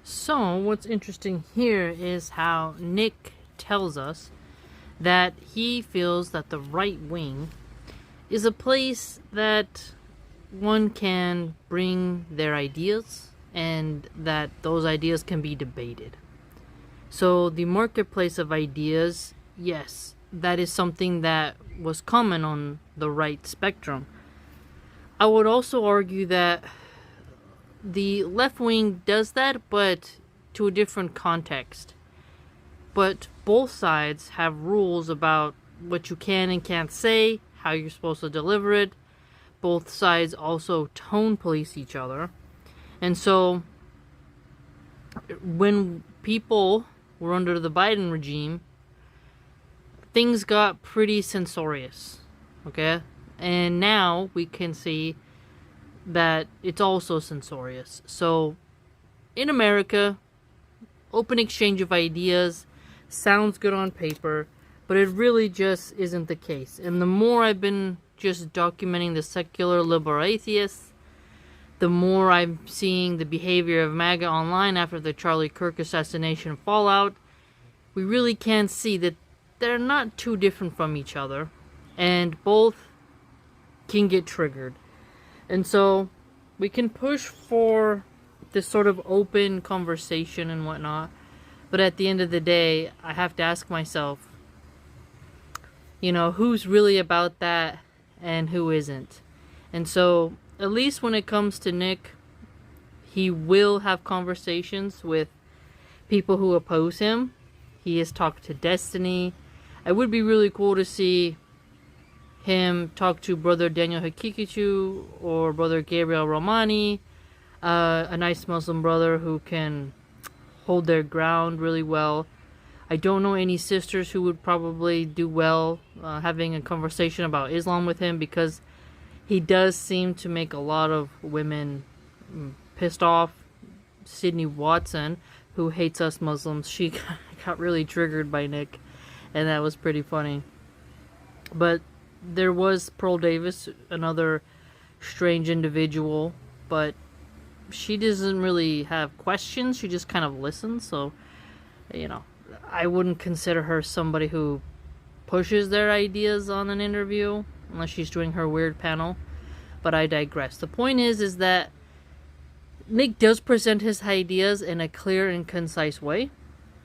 So, what's interesting here is how Nick tells us that he feels that the right wing is a place that one can bring their ideas and that those ideas can be debated. So, the marketplace of ideas, yes, that is something that was common on the right spectrum. I would also argue that the left wing does that, but to a different context. But both sides have rules about what you can and can't say, how you're supposed to deliver it. Both sides also tone police each other. And so, when people were under the Biden regime, things got pretty censorious. Okay? And now we can see that it's also censorious. So, in America, open exchange of ideas sounds good on paper, but it really just isn't the case. And the more I've been just documenting the secular liberal atheists, the more I'm seeing the behavior of MAGA online after the Charlie Kirk assassination fallout, we really can see that they're not too different from each other, and both can get triggered. And so we can push for this sort of open conversation and whatnot, but at the end of the day, I have to ask myself, who's really about that and who isn't? And so, at least when it comes to Nick, he will have conversations with people who oppose him. He has talked to Destiny. It would be really cool to see him talk to Brother Daniel Hakikichu or Brother Gabriel Romani, a nice Muslim brother who can hold their ground really well. I don't know any sisters who would probably do well having a conversation about Islam with him, because he does seem to make a lot of women pissed off. Sydney Watson, who hates us Muslims, she got really triggered by Nick, and that was pretty funny. But there was Pearl Davis, another strange individual, but she doesn't really have questions. She just kind of listens. So, I wouldn't consider her somebody who pushes their ideas on an interview unless she's doing her weird panel. But I digress. The point is that Nick does present his ideas in a clear and concise way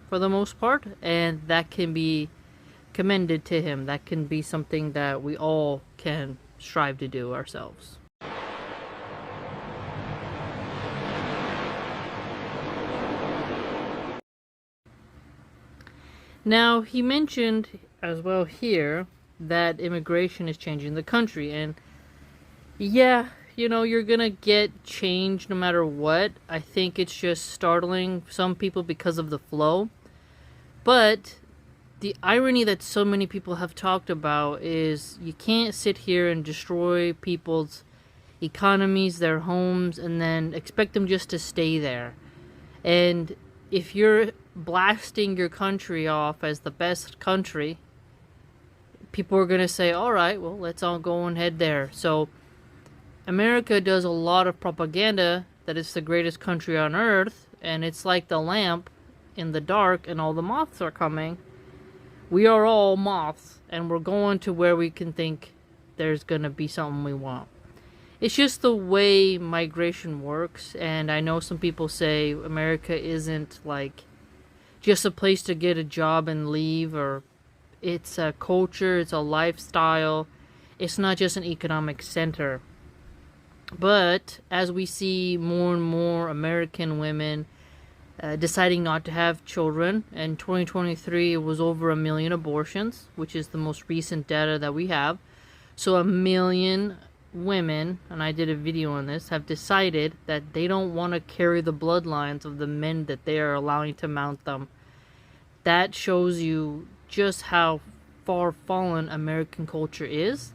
for the most part, and that can be commended to him. That can be something that we all can strive to do ourselves. Now, he mentioned as well here that immigration is changing the country, and yeah, you're gonna get change no matter what. I think it's just startling some people because of the flow, but the irony that so many people have talked about is you can't sit here and destroy people's economies, their homes, and then expect them just to stay there. And if you're blasting your country off as the best country, people are going to say, all right, well, let's all go and head there. So America does a lot of propaganda that it's the greatest country on earth, and it's like the lamp in the dark and all the moths are coming. We are all moths, and we're going to where we can think there's going to be something we want. It's just the way migration works, and I know some people say America isn't like just a place to get a job and leave, or it's a culture, it's a lifestyle. It's not just an economic center. But as we see more and more American women deciding not to have children, in 2023 it was over 1 million abortions, which is the most recent data that we have. So 1 million women, and I did a video on this, have decided that they don't want to carry the bloodlines of the men that they are allowing to mount them. That shows you just how far fallen American culture is.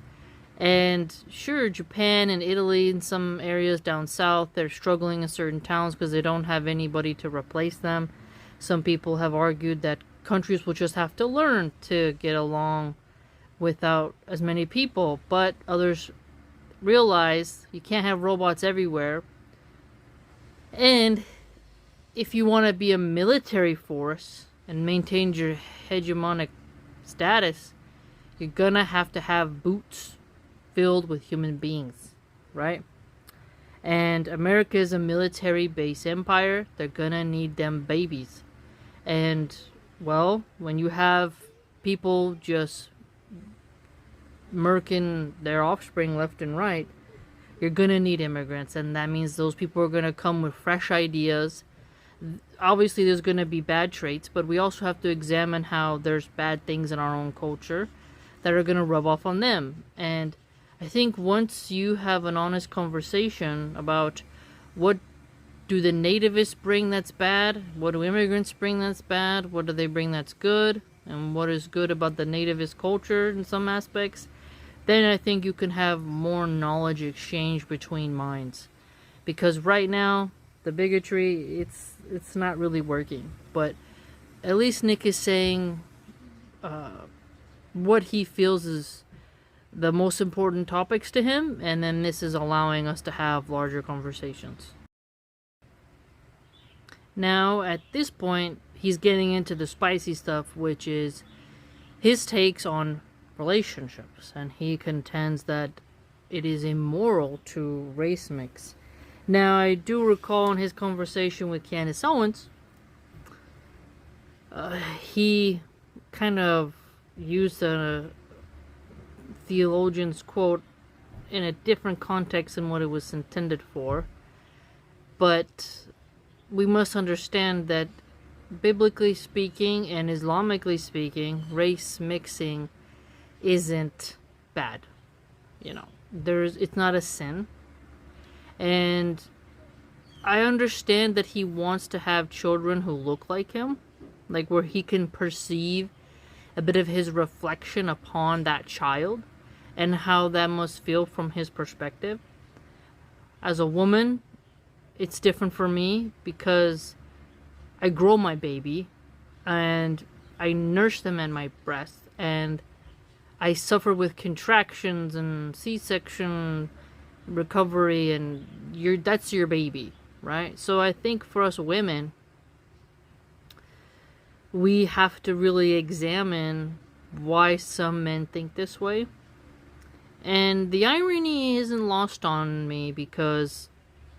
And sure, Japan and Italy and some areas down south, they're struggling in certain towns because they don't have anybody to replace them. Some people have argued that countries will just have to learn to get along without as many people, but others realize you can't have robots everywhere. And if you want to be a military force and maintain your hegemonic status, you're gonna have to have boots filled with human beings, right? And America is a military base empire. They're gonna need them babies. And, well, when you have people just murking their offspring left and right, you're gonna need immigrants. And that means those people are gonna come with fresh ideas. Obviously, there's gonna be bad traits, but we also have to examine how there's bad things in our own culture that are gonna rub off on them. And I think once you have an honest conversation about what do the nativists bring that's bad, what do immigrants bring that's bad, what do they bring that's good, and what is good about the nativist culture in some aspects, then I think you can have more knowledge exchange between minds. Because right now, the bigotry, it's not really working. But at least Nick is saying what he feels is the most important topics to him, and then this is allowing us to have larger conversations. Now, at this point, he's getting into the spicy stuff, which is his takes on relationships, and he contends that it is immoral to race mix. Now, I do recall in his conversation with Candace Owens, he kind of used a theologian's quote in a different context than what it was intended for. But we must understand that biblically speaking and Islamically speaking, race mixing isn't bad. You know, it's not a sin. And I understand that he wants to have children who look like him, like where he can perceive a bit of his reflection upon that child and how that must feel from his perspective. As a woman, it's different for me because I grow my baby and I nurse them in my breast, and I suffer with contractions and C-section recovery, and that's your baby, right? So I think for us women, we have to really examine why some men think this way. And the irony isn't lost on me because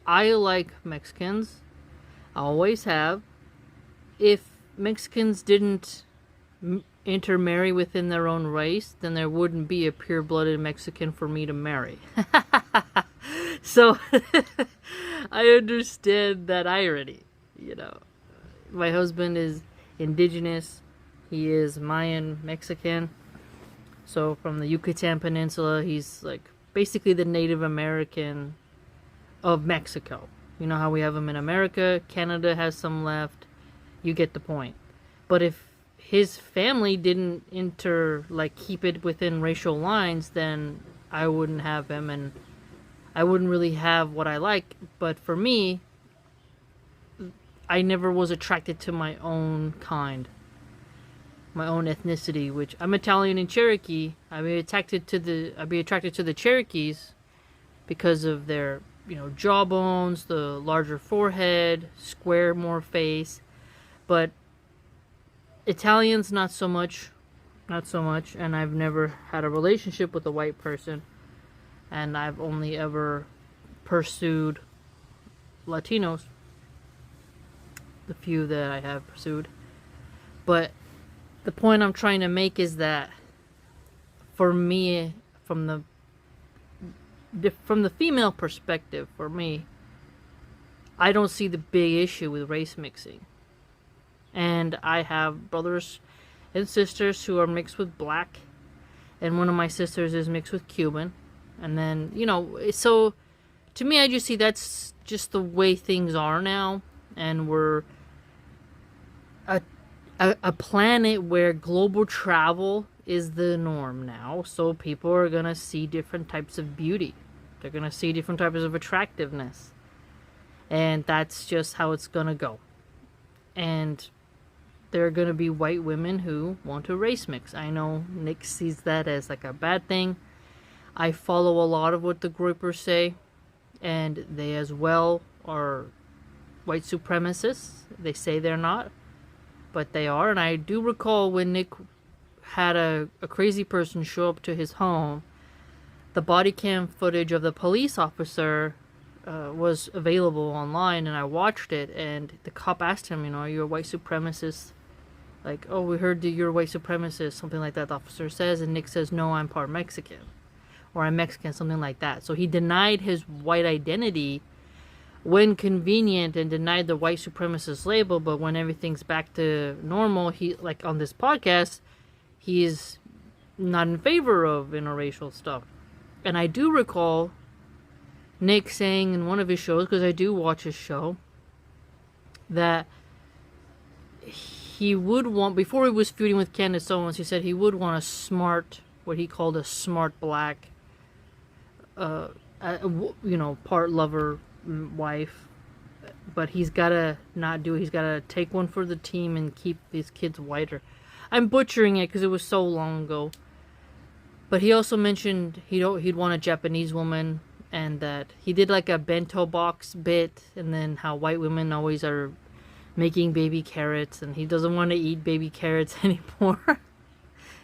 I like Mexicans. I always have. If Mexicans didn't intermarry within their own race, then there wouldn't be a pure-blooded Mexican for me to marry. So, I understand that irony, you know. My husband is indigenous. He is Mayan Mexican. So from the Yucatan Peninsula, he's like basically the Native American of Mexico. You know how we have them in America, Canada has some left. You get the point. But if his family didn't keep it within racial lines, then I wouldn't have him, and I wouldn't really have what I like. But for me, I never was attracted to my own kind, my own ethnicity, which I'm Italian and Cherokee. I'd be attracted to the Cherokees because of their, jawbones, the larger forehead, square more face. But Italians, not so much, and I've never had a relationship with a white person, and I've only ever pursued Latinos, the few that I have pursued. But the point I'm trying to make is that for me, from the female perspective, for me, I don't see the big issue with race mixing. And I have brothers and sisters who are mixed with black, and one of my sisters is mixed with Cuban. And then, so to me, I just see that's just the way things are now, and we're a planet where global travel is the norm now, so people are gonna see different types of beauty. They're gonna see different types of attractiveness. And that's just how it's gonna go. And there are gonna be white women who want to race mix. I know Nick sees that as like a bad thing. I follow a lot of what the groupers say, and they as well are white supremacists. They say they're not, but they are. And I do recall when Nick had a crazy person show up to his home, the body cam footage of the police officer was available online, and I watched it, and the cop asked him, are you a white supremacist? Like, oh, we heard that you're a white supremacist, something like that, the officer says, and Nick says, no, I'm part Mexican, or I'm Mexican, something like that. So he denied his white identity when convenient and denied the white supremacist label, but when everything's back to normal, he, like on this podcast, he's not in favor of interracial stuff. And I do recall Nick saying in one of his shows, because I do watch his show, that he would want, before he was feuding with Candace Owens, he said he would want a smart, what he called a smart black, part lover wife, but he's gotta not do it. He's gotta take one for the team and keep these kids whiter. I'm butchering it because it was so long ago. But he also mentioned he'd want a Japanese woman, and that he did like a bento box bit, and then how white women always are making baby carrots, and he doesn't want to eat baby carrots anymore.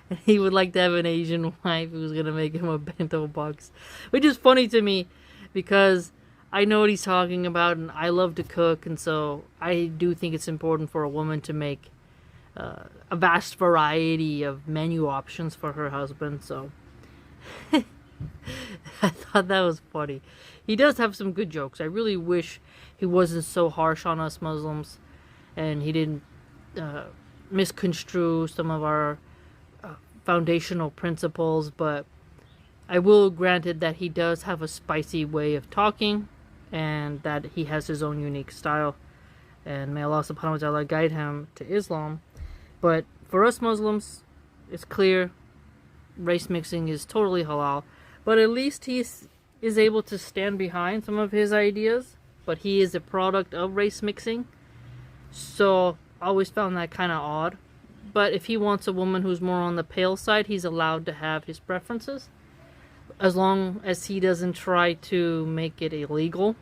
And he would like to have an Asian wife who's going to make him a bento box. Which is funny to me, because I know what he's talking about, and I love to cook, and so I do think it's important for a woman to make a vast variety of menu options for her husband, so I thought that was funny. He does have some good jokes. I really wish he wasn't so harsh on us Muslims, and he didn't misconstrue some of our foundational principles, but I will grant it that he does have a spicy way of talking, and that he has his own unique style, and may Allah subhanahu wa ta'ala guide him to Islam. But for us Muslims, it's clear race mixing is totally halal, but at least he is able to stand behind some of his ideas, but he is a product of race mixing, so I always found that kind of odd. But if he wants a woman who's more on the pale side, he's allowed to have his preferences, as long as he doesn't try to make it illegal,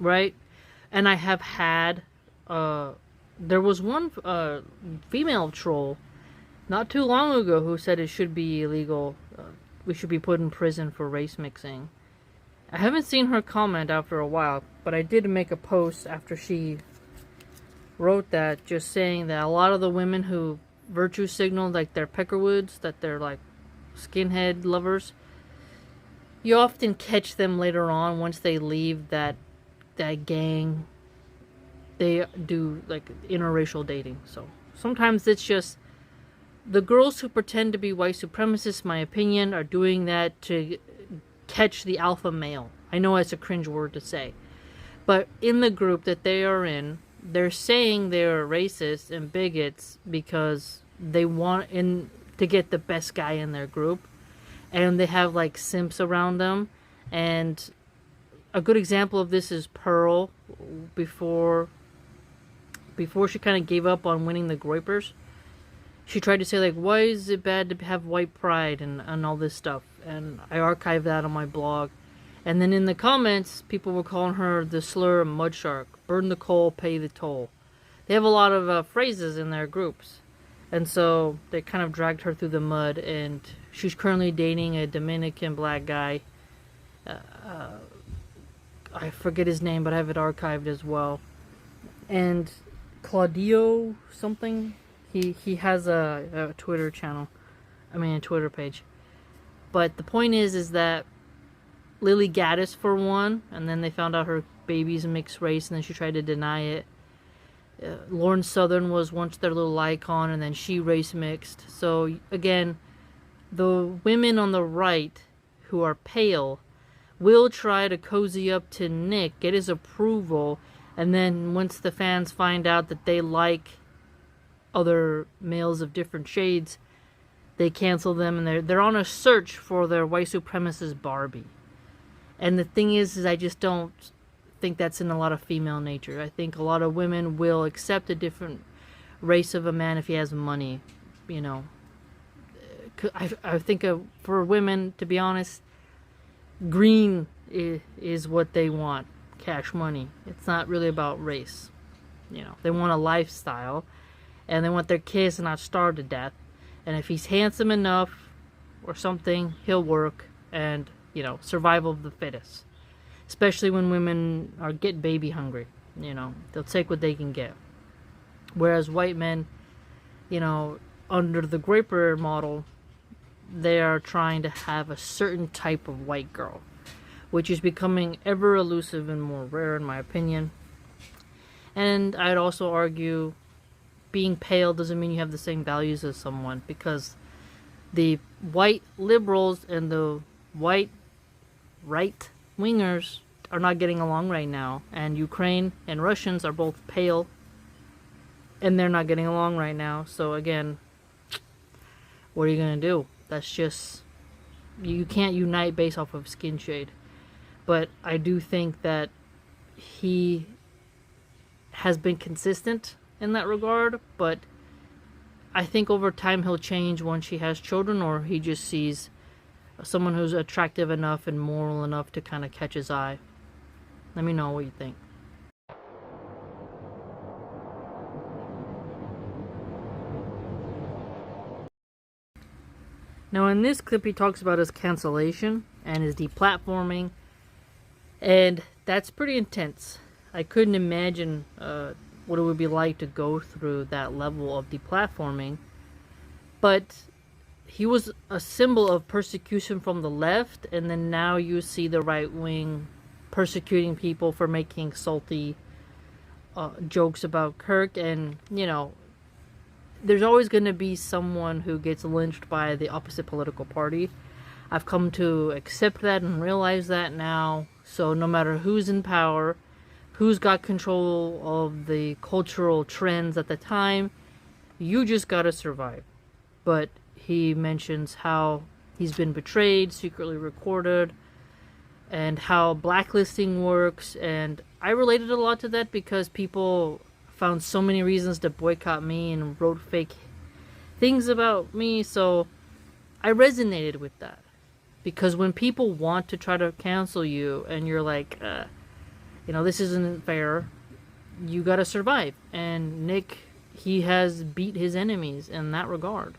right? And I have had there was one female troll not too long ago who said it should be illegal. We should be put in prison for race mixing. I haven't seen her comment after a while, but I did make a post after she wrote that, just saying that a lot of the women who virtue signal like they're Peckerwoods, that they're like skinhead lovers, you often catch them later on once they leave that gang. They do like interracial dating. So sometimes it's just the girls who pretend to be white supremacists, my opinion, are doing that to catch the alpha male. I know it's a cringe word to say, but in the group that they are in, they're saying they're racist and bigots because they want to get the best guy in their group, and they have like simps around them. And a good example of this is Pearl. Before she kind of gave up on winning the Groypers, she tried to say like, why is it bad to have white pride and all this stuff, and I archived that on my blog. And then in the comments, people were calling her the slur mud shark, burn the coal, pay the toll. They have a lot of phrases in their groups, and so they kind of dragged her through the mud, and she's currently dating a Dominican black guy. I forget his name, but I have it archived as well. And Claudio something, he has a Twitter channel, a Twitter page. But the point is that Lily Gaddis, for one, and then they found out her baby's mixed race, and then she tried to deny it. Lauren Southern was once their little icon, and then she race mixed. So again, the women on the right who are pale will try to cozy up to Nick, get his approval, and then once the fans find out that they like other males of different shades, they cancel them, and they're on a search for their white supremacist Barbie. And the thing is I just don't think that's in a lot of female nature. I think a lot of women will accept a different race of a man if he has money, I think for women, to be honest, green is what they want. cash money. It's not really about race. You know, they want a lifestyle, and they want their kids to not starve to death. And if he's handsome enough or something, he'll work, and, you know, survival of the fittest. Especially when women get baby hungry. You know, they'll take what they can get. Whereas white men, you know, under the Graper model, they are trying to have a certain type of white girl, which is becoming ever elusive and more rare in my opinion. And I'd also argue being pale doesn't mean you have the same values as someone, because the white liberals and the white right wingers are not getting along right now, and Ukraine and Russians are both pale and they're not getting along right now. So again, what are you gonna do? That's just, you can't unite based off of skin shade. But I do think that he has been consistent in that regard, but I think over time he'll change once she has children, or he just sees someone who's attractive enough and moral enough to kind of catch his eye. Let me know what you think. Now in this clip he talks about his cancellation and his deplatforming, and that's pretty intense. I couldn't imagine what it would be like to go through that level of deplatforming, but he was a symbol of persecution from the left, and then now you see the right wing persecuting people for making salty jokes about Kirk. And, you know, there's always going to be someone who gets lynched by the opposite political party. I've come to accept that and realize that now. So no matter who's in power, who's got control of the cultural trends at the time, you just gotta survive. But he mentions how he's been betrayed, secretly recorded, and how blacklisting works. And I related a lot to that because people found so many reasons to boycott me and wrote fake things about me. So I resonated with that. Because when people want to try to cancel you and you're like, you know, this isn't fair, you gotta survive. And Nick, he has beat his enemies in that regard.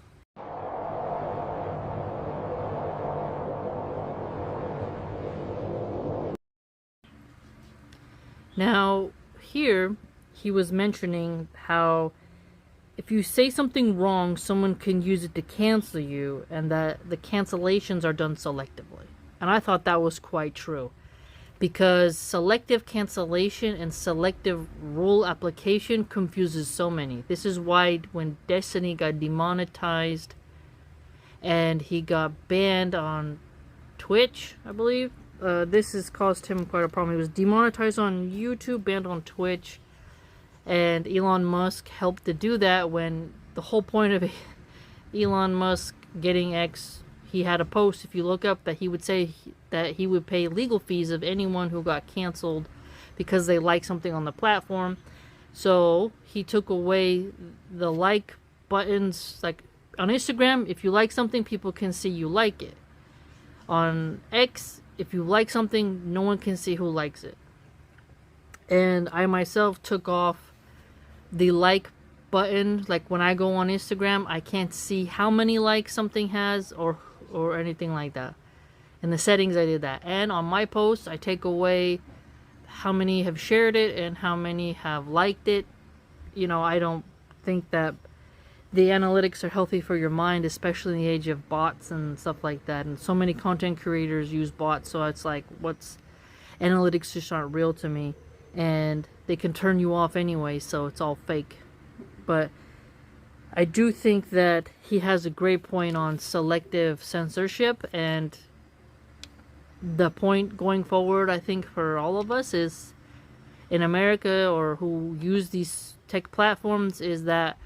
Now, here, he was mentioning how if you say something wrong, someone can use it to cancel you, and that the cancellations are done selectively. And I thought that was quite true, because selective cancellation and selective rule application confuses so many. This is why when Destiny got demonetized and he got banned on Twitch, I believe, this has caused him quite a problem. He was demonetized on YouTube, banned on Twitch, and Elon Musk helped to do that, when the whole point of Elon Musk getting X, he had a post, if you look up, that he would say that he would pay legal fees of anyone who got canceled because they like something on the platform. So he took away the like buttons. Like on Instagram, if you like something, people can see you like it. On X, if you like something, no one can see who likes it. And I myself took off the like button. Like when I go on Instagram, I can't see how many likes something has or anything like that. In the settings, I did that. And on my posts, I take away how many have shared it and how many have liked it. You know, I don't think that the analytics are healthy for your mind, especially in the age of bots and stuff like that. And so many content creators use bots, so it's like, analytics just aren't real to me. And they can turn you off anyway, so it's all fake. But I do think that he has a great point on selective censorship, and the point going forward, I think, for all of us is in America, or who use these tech platforms, is that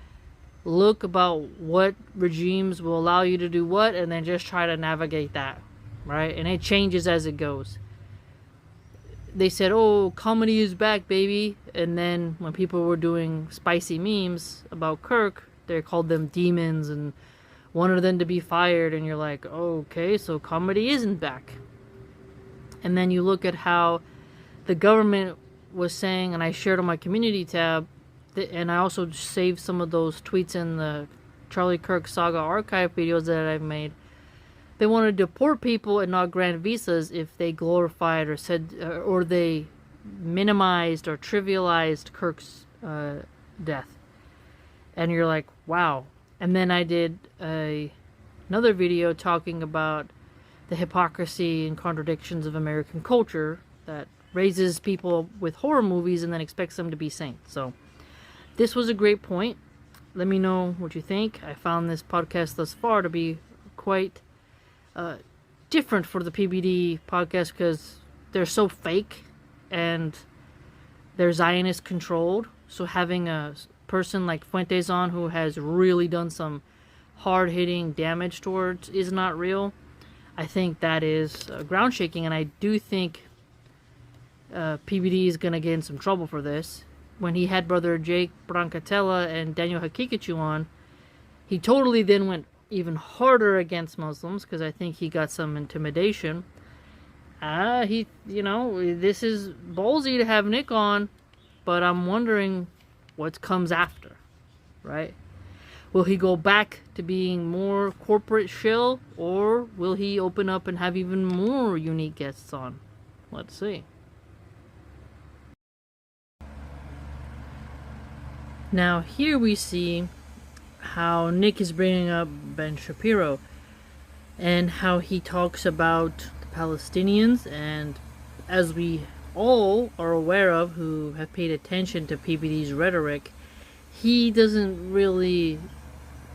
look about what regimes will allow you to do what, and then just try to navigate that, right? And it changes as it goes. They said, oh, comedy is back, baby. And then when people were doing spicy memes about Kirk, they called them demons and wanted them to be fired. And you're like, oh, okay, so comedy isn't back. And then you look at how the government was saying, and I shared on my community tab, and I also saved some of those tweets in the Charlie Kirk Saga archive videos that I've made. They want to deport people and not grant visas if they glorified or said, or they minimized or trivialized Kirk's death. And you're like, wow. And then I did another video talking about the hypocrisy and contradictions of American culture that raises people with horror movies and then expects them to be saints. So this was a great point. Let me know what you think. I found this podcast thus far to be quite different for the PBD podcast because they're so fake and they're Zionist controlled. So having a person like Fuentes on who has really done some hard-hitting damage towards is not real, I think that is ground shaking, and I do think PBD is going to get in some trouble for this. When he had brother Jake Brancatella and Daniel Hakikachu on, he totally then went even harder against Muslims because I think he got some intimidation. This is ballsy to have Nick on, but I'm wondering what comes after, right? Will he go back to being more corporate shill, or will he open up and have even more unique guests on? Let's see. Now here we see how Nick is bringing up Ben Shapiro and how he talks about the Palestinians, and as we all are aware of who have paid attention to PBD's rhetoric, he doesn't really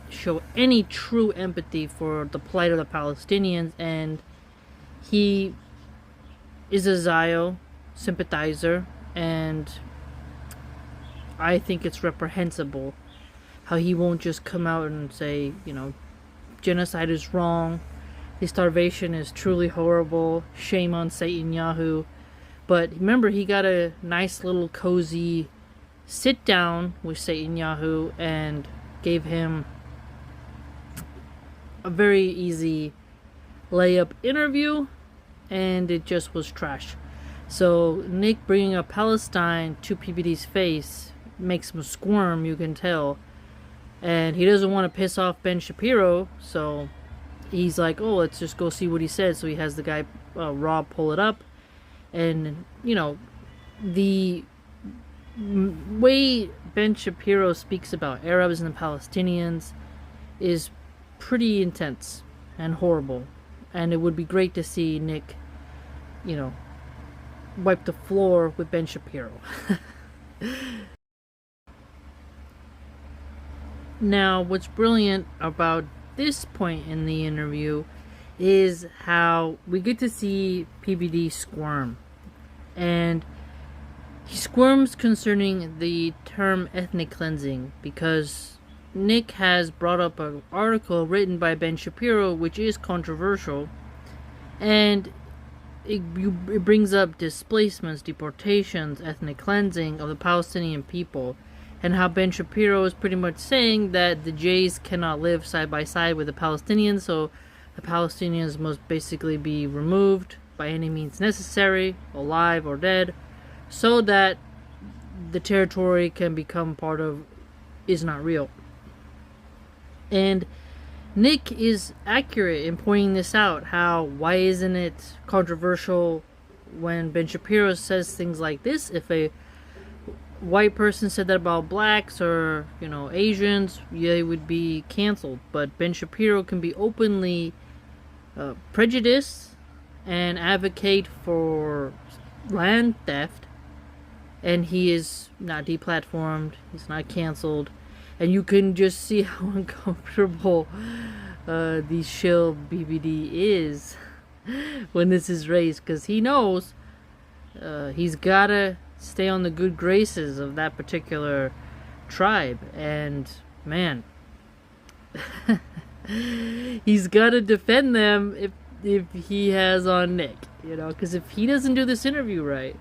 show any true empathy for the plight of the Palestinians, and he is a Zio sympathizer, and I think it's reprehensible how he won't just come out and say, genocide is wrong, the starvation is truly horrible, shame on Satan Yahoo. But remember, he got a nice little cozy sit down with Satan Yahoo and gave him a very easy layup interview, and it just was trash. So Nick bringing up Palestine to PBD's face makes him squirm, you can tell. And he doesn't want to piss off Ben Shapiro, so he's like, oh, let's just go see what he said. So he has the guy, Rob, pull it up. And, the way Ben Shapiro speaks about Arabs and the Palestinians is pretty intense and horrible. And it would be great to see Nick, wipe the floor with Ben Shapiro. Now, what's brilliant about this point in the interview is how we get to see PBD squirm. And he squirms concerning the term ethnic cleansing because Nick has brought up an article written by Ben Shapiro which is controversial, and it brings up displacements, deportations, ethnic cleansing of the Palestinian people, and how Ben Shapiro is pretty much saying that the Jays cannot live side by side with the Palestinians, so the Palestinians must basically be removed by any means necessary, alive or dead, so that the territory can become part of is not real. And Nick is accurate in pointing this out, why isn't it controversial when Ben Shapiro says things like this? If a white person said that about blacks or, Asians, they would be canceled. But Ben Shapiro can be openly prejudiced and advocate for land theft, and he is not deplatformed, he's not canceled, and you can just see how uncomfortable the shill BBD is when this is raised, because he knows he's gotta stay on the good graces of that particular tribe, and man, he's gotta defend them if he has on Nick, because if he doesn't do this interview right,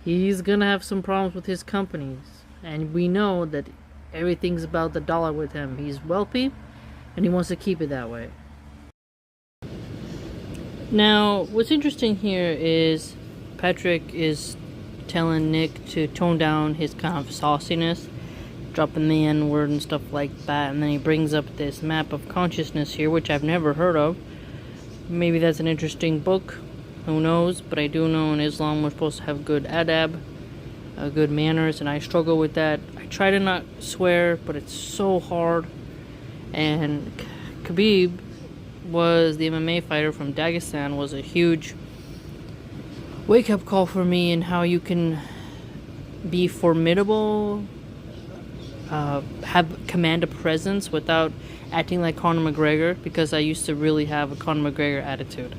he's gonna have some problems with his companies, and we know that everything's about the dollar with him. He's wealthy, and he wants to keep it that way. Now, what's interesting here is Patrick is telling Nick to tone down his kind of sauciness, dropping the N-word and stuff like that, and then he brings up this map of consciousness here, which I've never heard of. Maybe that's an interesting book, who knows, but I do know in Islam we're supposed to have good adab, good manners, and I struggle with that. I try to not swear, but it's so hard. And Khabib was the MMA fighter from Dagestan, was a huge wake-up call for me in how you can be formidable, command a presence without acting like Conor McGregor, because I used to really have a Conor McGregor attitude.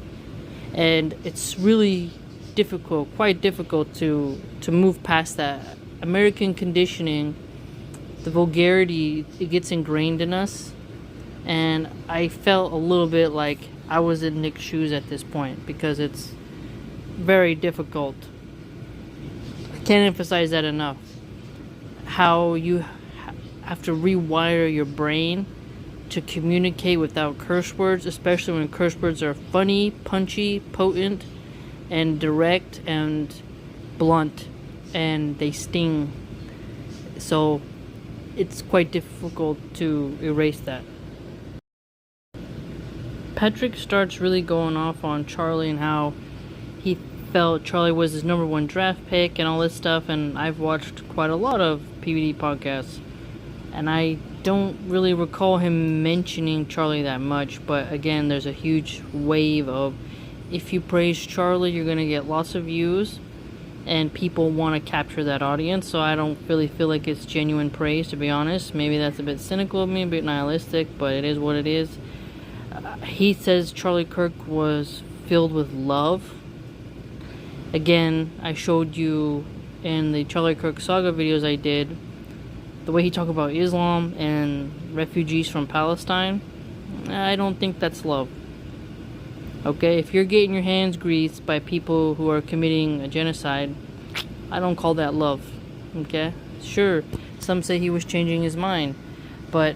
And it's really difficult, quite difficult to move past that. American conditioning, the vulgarity, it gets ingrained in us. And I felt a little bit like I was in Nick's shoes at this point, because it's very difficult. I can't emphasize that enough. How you have to rewire your brain to communicate without curse words, especially when curse words are funny, punchy, potent, and direct and blunt, and they sting. So it's quite difficult to erase that. Patrick starts really going off on Charlie and how he felt Charlie was his number one draft pick and all this stuff, and I've watched quite a lot of PBD podcasts, and I don't really recall him mentioning Charlie that much. But again, there's a huge wave of, if you praise Charlie, you're going to get lots of views, and people want to capture that audience. So I don't really feel like it's genuine praise, to be honest. Maybe that's a bit cynical of me, a bit nihilistic, but it is what it is. He says Charlie Kirk was filled with love. Again, I showed you in the Charlie Kirk saga videos I did, the way he talked about Islam and refugees from Palestine. I don't think that's love. Okay, if you're getting your hands greased by people who are committing a genocide, I don't call that love. Okay, sure, some say he was changing his mind, but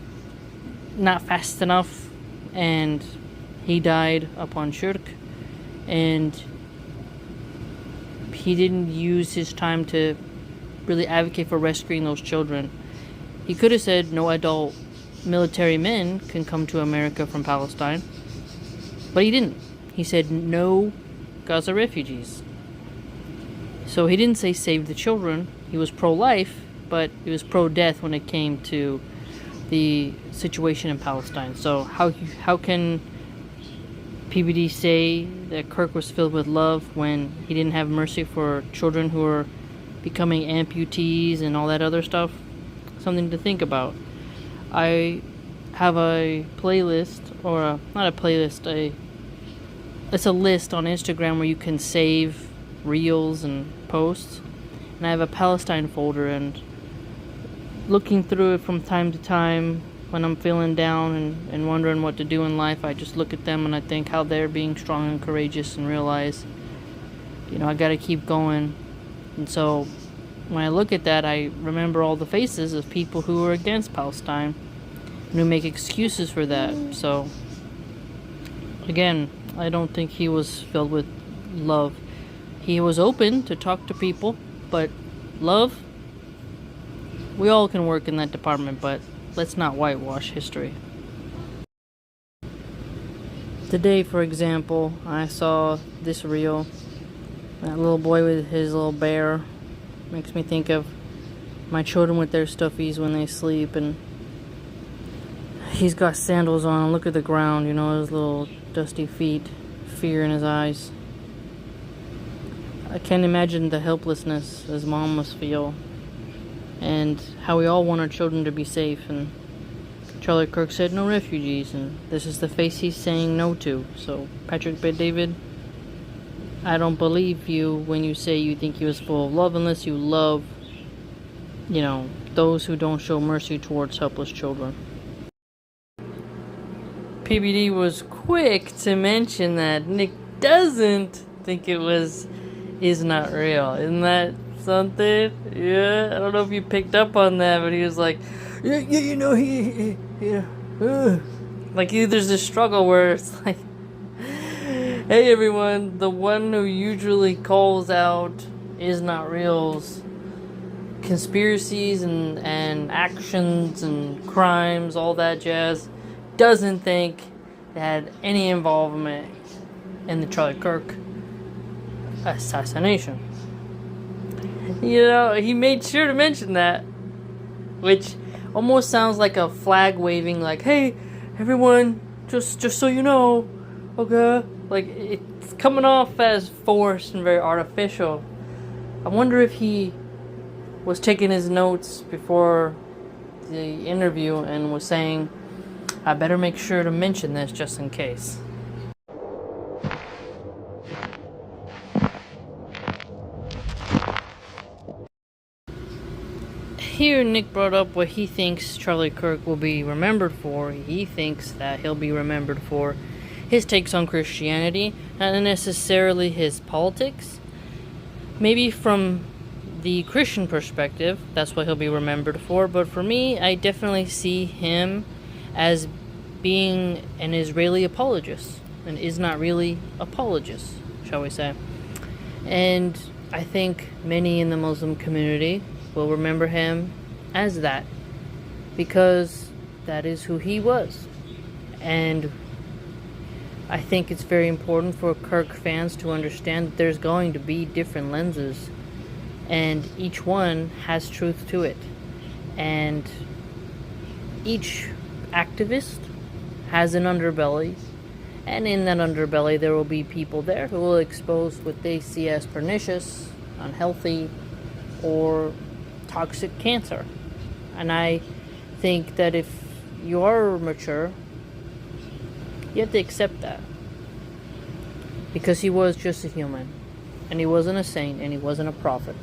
not fast enough, and he died upon shirk, and he didn't use his time to really advocate for rescuing those children. He could have said no adult military men can come to America from Palestine, but he didn't. He said no Gaza refugees. So he didn't say save the children. He was pro-life, but he was pro-death when it came to the situation in Palestine. So how can PBD say that Kirk was filled with love when he didn't have mercy for children who were becoming amputees and all that other stuff? Something to think about. I have a playlist, or not a playlist, it's a list on Instagram where you can save reels and posts, and I have a Palestine folder, and looking through it from time to time when I'm feeling down and wondering what to do in life, I just look at them and I think how they're being strong and courageous, and realize, I gotta keep going. And so when I look at that, I remember all the faces of people who are against Palestine and who make excuses for that. So again, I don't think he was filled with love. He was open to talk to people, but love, we all can work in that department, but let's not whitewash history. Today, for example, I saw this reel. That little boy with his little bear makes me think of my children with their stuffies when they sleep, and he's got sandals on. Look at the ground, his little dusty feet, fear in his eyes. I can't imagine the helplessness his mom must feel, and how we all want our children to be safe. And Charlie Kirk said no refugees, and this is the face he's saying no to. So Patrick Bet-David, I don't believe you when you say you think he was full of love, unless you love, those who don't show mercy towards helpless children. PBD was quick to mention that Nick doesn't think it is not real. Isn't that something? Yeah, I don't know if you picked up on that, but he was like, like there's this struggle where it's like, Hey everyone, the one who usually calls out Is Not Real's conspiracies and actions and crimes, all that jazz, doesn't think they had any involvement in the Charlie Kirk assassination. You know, he made sure to mention that, which almost sounds like a flag waving, like, hey, everyone, just so you know, okay? Like, it's coming off as forced and very artificial. I wonder if he was taking his notes before the interview and was saying, I better make sure to mention this just in case. Here, Nick brought up what he thinks Charlie Kirk will be remembered for. He thinks that he'll be remembered for his takes on Christianity, not necessarily his politics. Maybe from the Christian perspective, that's what he'll be remembered for. But for me, I definitely see him as being an Israeli apologist, an is not really apologist, shall we say. And I think many in the Muslim community will remember him as that, because that is who he was. And I think it's very important for Kirk fans to understand that there's going to be different lenses, and each one has truth to it. And each activist has an underbelly, and in that underbelly there will be people there who will expose what they see as pernicious, unhealthy, or toxic cancer. And I think that if you are mature, you have to accept that, because he was just a human, and he wasn't a saint, and he wasn't a prophet.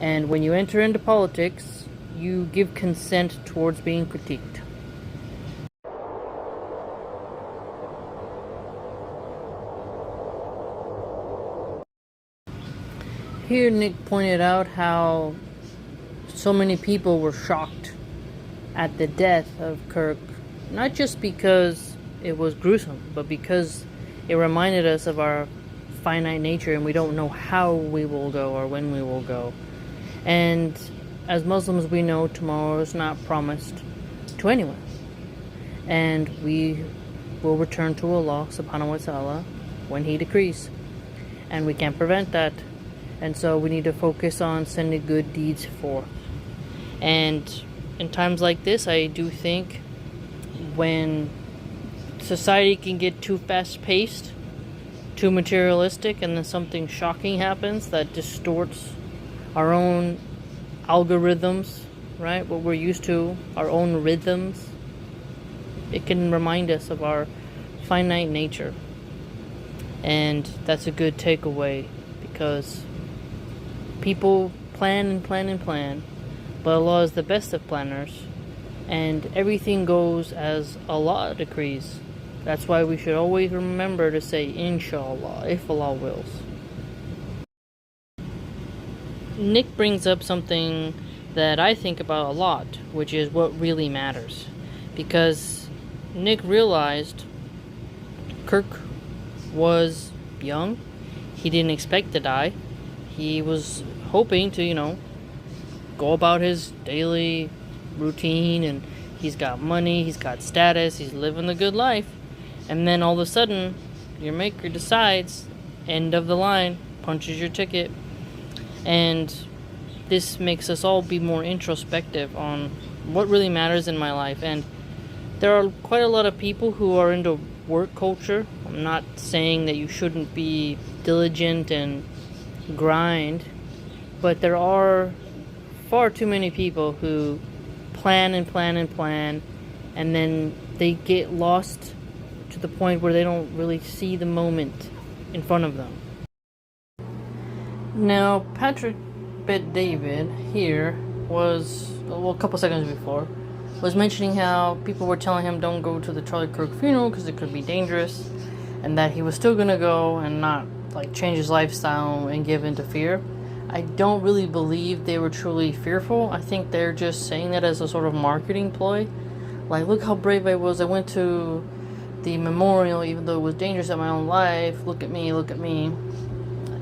And when you enter into politics, you give consent towards being critiqued. Here, Nick pointed out how so many people were shocked at the death of Kirk, not just because it was gruesome, but because it reminded us of our finite nature, and we don't know how we will go or when we will go. And as Muslims, we know tomorrow is not promised to anyone, and we will return to Allah subhanahu wa ta'ala when He decrees, and we can't prevent that. And so we need to focus on sending good deeds forth. And in times like this, I do think when society can get too fast-paced, too materialistic, and then something shocking happens that distorts our own algorithms, right? What we're used to, our own rhythms, it can remind us of our finite nature. And that's a good takeaway, because people plan and plan and plan, but Allah is the best of planners, and everything goes as Allah decrees. That's why we should always remember to say Inshallah, if Allah wills. Nick brings up something that I think about a lot, which is what really matters. Because Nick realized Kirk was young, he didn't expect to die. He was hoping to, go about his daily routine, and he's got money, he's got status, he's living the good life. And then all of a sudden, your maker decides, end of the line, punches your ticket. And this makes us all be more introspective on what really matters in my life. And there are quite a lot of people who are into work culture. I'm not saying that you shouldn't be diligent and grind, but there are far too many people who plan and plan and plan, and then they get lost to the point where they don't really see the moment in front of them. Now, Patrick Bet-David here was, a couple seconds before, was mentioning how people were telling him don't go to the Charlie Kirk funeral because it could be dangerous, and that he was still gonna go and not change his lifestyle and give in to fear. I don't really believe they were truly fearful. I think they're just saying that as a sort of marketing ploy. Look how brave I was. I went to the memorial, even though it was dangerous at my own life. Look at me, look at me.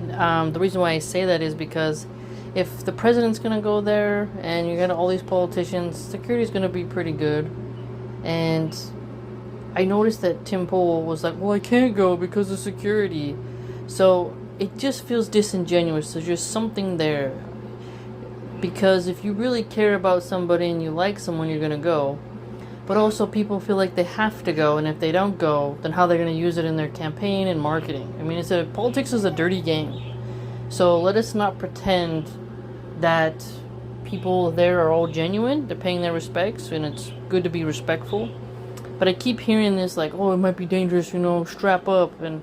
The reason why I say that is because if the president's going to go there and you're going to all these politicians, security is going to be pretty good. And I noticed that Tim Pool was like, well, I can't go because of security. So it just feels disingenuous. There's just something there. Because if you really care about somebody and you like someone, you're going to go. But also people feel like they have to go, and if they don't go, then how they're going to use it in their campaign and marketing. I mean, politics is a dirty game. So let us not pretend that people there are all genuine. They're paying their respects, and it's good to be respectful. But I keep hearing this like, oh, it might be dangerous, strap up. And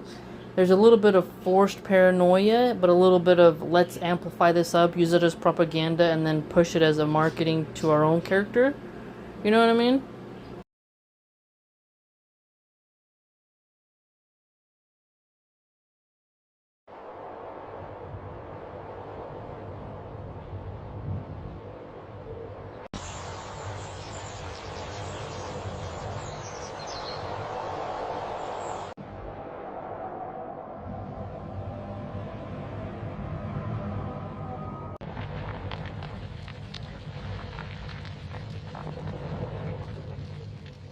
there's a little bit of forced paranoia, but a little bit of let's amplify this up, use it as propaganda, and then push it as a marketing to our own character. You know what I mean?